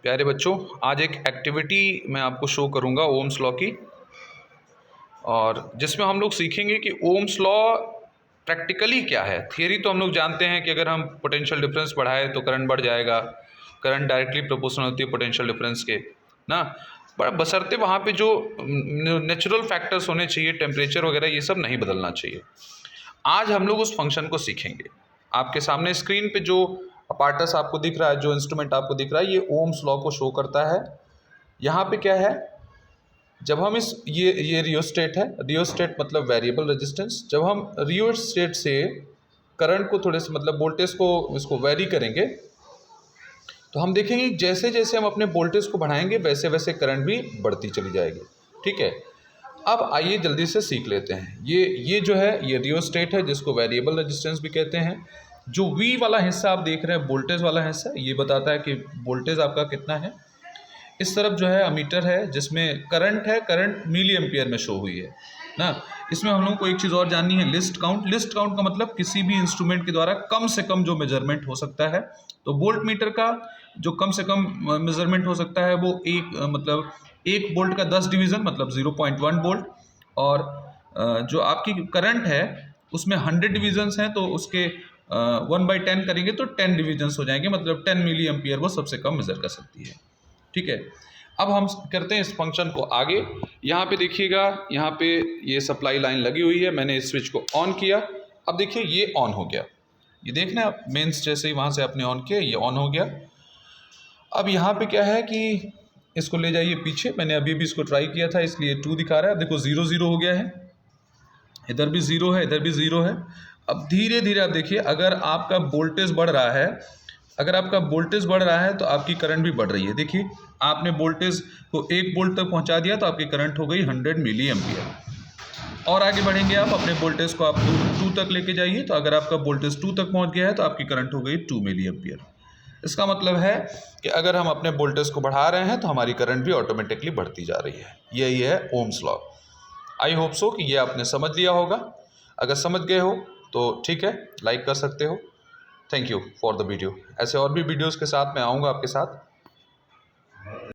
प्यारे बच्चों, आज एक एक्टिविटी मैं आपको शो करूंगा ओम्स लॉ की, और जिसमें हम लोग सीखेंगे कि ओम्स लॉ प्रैक्टिकली क्या है। थियरी तो हम लोग जानते हैं कि अगर हम पोटेंशियल डिफरेंस बढ़ाएं तो करंट बढ़ जाएगा, करंट डायरेक्टली प्रोपोर्शनल होती है पोटेंशियल डिफरेंस के ना। बट बशर्ते वहाँ पे जो नेचुरल फैक्टर्स होने चाहिए, टेम्परेचर वगैरह, ये सब नहीं बदलना चाहिए। आज हम लोग उस फंक्शन को सीखेंगे। आपके सामने स्क्रीन पे जो अपार्टस आपको दिख रहा है, जो इंस्ट्रूमेंट आपको दिख रहा है, ये ओम्स लॉ को शो करता है। यहाँ पे क्या है, जब हम ये रियोस्टेट है, रियोस्टेट मतलब वेरिएबल रेजिस्टेंस। जब हम रियोस्टेट से करंट को थोड़े से मतलब वोल्टेज को इसको वेरी करेंगे, तो हम देखेंगे जैसे जैसे हम अपने वोल्टेज को बढ़ाएंगे वैसे वैसे करंट भी बढ़ती चली जाएगी। ठीक है, अब आइए जल्दी से सीख लेते हैं। ये जो है ये रियोस्टेट है, जिसको वेरिएबल रेजिस्टेंस भी कहते हैं। जो V वाला हिस्सा आप देख रहे हैं, वोल्टेज वाला हिस्सा, ये बताता है कि वोल्टेज आपका कितना है। इस तरफ जो है अमीटर है, जिसमें करंट है, करंट मिली एम्पियर में शो हुई है ना। इसमें हम लोगों को एक चीज़ और जाननी है, लिस्ट काउंट। लिस्ट काउंट का मतलब किसी भी इंस्ट्रूमेंट के द्वारा कम से कम जो मेजरमेंट हो सकता है। तो वोल्ट मीटर का जो कम से कम मेजरमेंट हो सकता है वो मतलब 1 वोल्ट का 10 डिवीज़न मतलब 0.1 वोल्ट। और जो आपकी करंट है उसमें 100 डिवीजन्स हैं, तो उसके 1/10 करेंगे तो 10 डिवीजन्स हो जाएंगे, मतलब 10 मिली एम्पियर वो सबसे कम मेजर कर सकती है। ठीक है, अब हम करते हैं इस फंक्शन को आगे। यहाँ पे देखिएगा, यहाँ पे ये सप्लाई लाइन लगी हुई है, मैंने इस स्विच को ऑन किया। अब देखिए ये ऑन हो गया, ये देखना आप मेंस जैसे ही वहाँ से आपने ऑन किया ये ऑन हो गया। अब यहाँ पे क्या है कि इसको ले जाइए पीछे। मैंने अभी भी इसको ट्राई किया था, इसलिए 2 दिखा रहा है। अब देखो 0 0 हो गया है, इधर भी 0 है, इधर भी 0 है। अब धीरे धीरे आप देखिए, अगर आपका वोल्टेज बढ़ रहा है, अगर आपका वोल्टेज बढ़ रहा है तो आपकी करंट भी बढ़ रही है। देखिए आपने वोल्टेज को 1 वोल्ट तक पहुंचा दिया तो आपकी करंट हो गई 100 मिली एम्पियर। और आगे बढ़ेंगे आप, अपने वोल्टेज को आप 2 तक लेके जाइए, तो अगर आपका वोल्टेज 2 तक पहुंच गया है तो आपकी करंट हो गई 2 मिली एम्पियर। इसका मतलब है कि अगर हम अपने वोल्टेज को बढ़ा रहे हैं तो हमारी करंट भी ऑटोमेटिकली बढ़ती जा रही है। यही है Ohm's law. I hope so कि ये आपने समझ लिया होगा। अगर समझ गए हो तो ठीक है, लाइक कर सकते हो। Thank you for the video. ऐसे और भी वीडियोज़ के साथ मैं आऊँगा आपके साथ।